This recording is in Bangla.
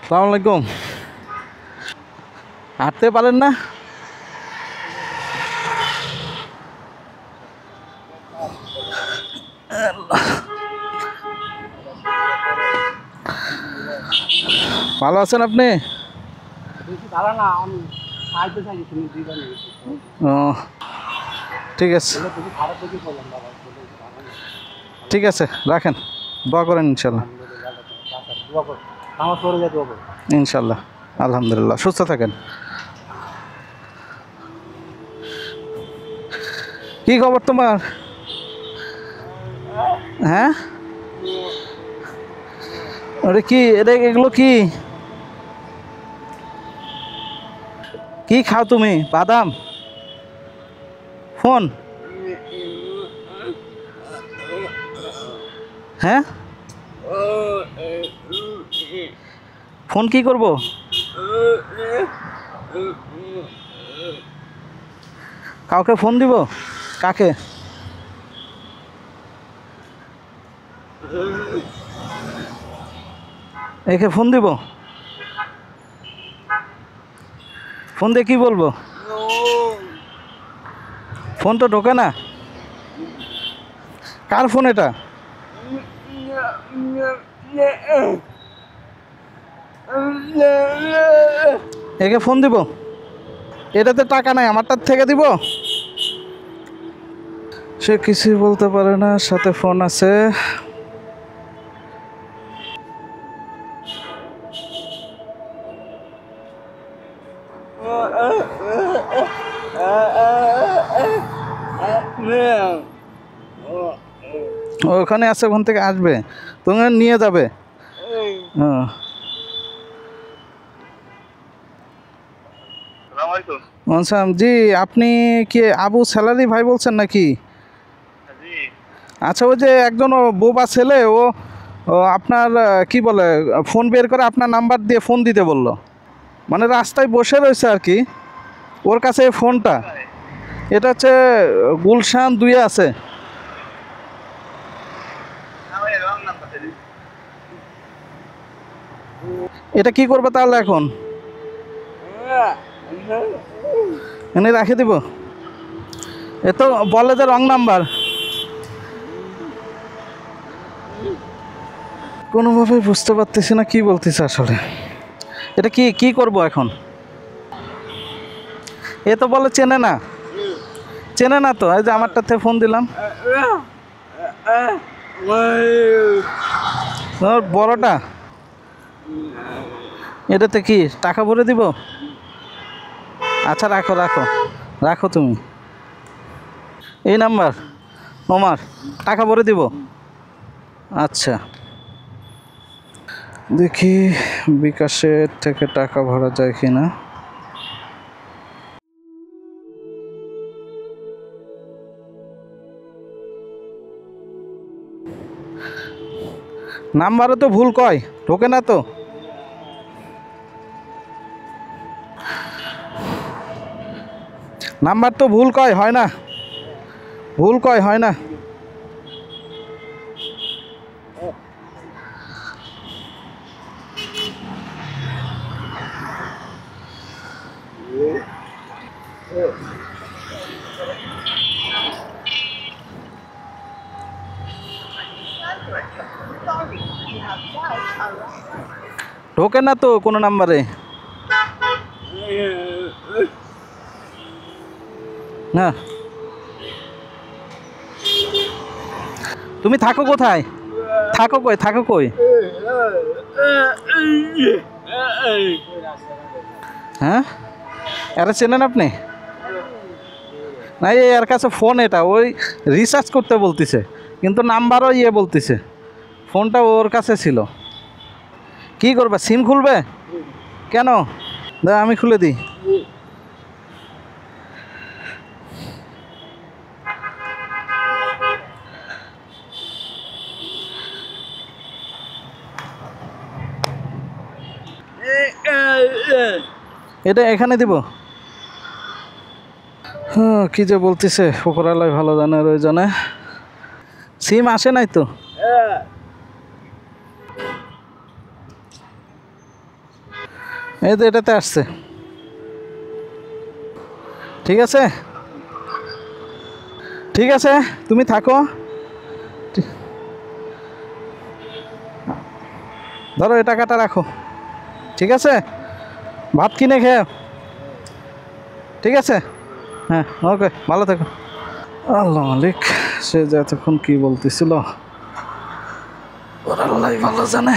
আসসালামু আলাইকুম। হাঁটতে পারেন না? ভালো আছেন আপনি? ও ঠিক আছে, ঠিক আছে, রাখেন। দোয়া করেন ইনশাল্লাহ। ইনশাল্লাহ, আলহামদুলিল্লাহ, সুস্থ থাকেন। কি খবর তোমার? হ্যাঁ, ওরে কি, এগুলো কি কি খাও তুমি? বাদাম? ফোন? হ্যাঁ, ফোন কি করব? কাউকে ফোন দিব? কাকে? একে ফোন দিব? ফোন দিয়ে কি বলবো? ফোন তো ঢোকে না। কার ফোন এটা? একে ফোন দিব? এটাতে টাকা নাই, আমারটার থেকে দিব। সে কিছুই বলতে পারে না, সাথে ফোন আছে। ওখানে আছে, ওখান থেকে আসবে, তোমাকে নিয়ে যাবে। জি, আপনি কি আবু স্যালারি ভাই বলছেন নাকি? আচ্ছা, ওই যে একজন বোবা ছেলে, ও আপনার কি বলে, ফোন বের করে আপনার নাম্বার দিয়ে ফোন দিতে বললো। মানে রাস্তায় বসে রয়েছে আর কি, ওর কাছে এই ফোনটা। এটা হচ্ছে গুলশান 2 আছে। এটা কি করবে তাহলে এখন? এনে রাখে দিব? এ তো বলে যে রং নাম্বার। কোনোভাবেই বুঝতে পারতেছি না কি বলতেছে আসলে। এটা কি কি করব এখন? এ তো বলে চেনে না, চেনে না তো। এই যে আমারটাতে ফোন দিলাম, বড়টা। এটাতে কি টাকা ভরে দিব? আচ্ছা, রাখো রাখো রাখো তুমি। এই নাম্বার ওমার, টাকা ভরে দিব। আচ্ছা, দেখি বিকাশের থেকে টাকা ভরা যায় কি না। নাম্বারও তো ভুল কয়, ঢোকে না তো। নাম্বার তো ভুল কয়, হয় না। ভুল কয়, হয় না। ঢোকে না তো কোনো নাম্বারে। না, তুমি থাকো কোথায়? থাকো কই, থাকো কই? হ্যাঁ, এরা চেনেন আপনি? না, এর কাছে ফোন, এটা ওই রিচার্জ করতে বলতেছে, কিন্তু নাম্বারও বলতেছে। ফোনটা ওর কাছে ছিল। কি করবে, সিম খুলবে? কেন? আমি খুলে দিই। এটা এখানে দিব। কি যে বলতেছে, উপরালায় ভালো জানে, ওই জানে। সিম আসে নাই তো। এই তো এটাতে আসছে। ঠিক আছে, ঠিক আছে, তুমি থাকো। ধরো এই টাকাটা রাখো, ঠিক আছে? ভাত কিনে খেয়ে, ঠিক আছে? হ্যাঁ, ওকে, ভালো থেকো। আল্লাহ মালিক, সে যে এতক্ষণ কি বলতেছিল ওর আল্লাহ ভালো জানে।